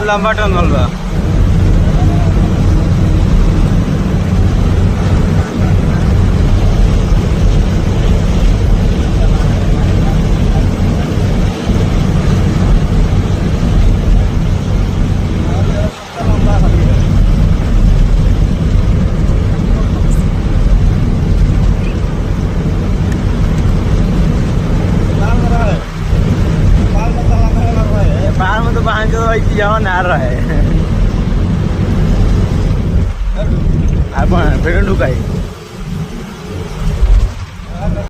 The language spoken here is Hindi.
लंबा टनल बा। बाहर में तो बाहर जो जाओ ना रहे अब फिर ढुकाई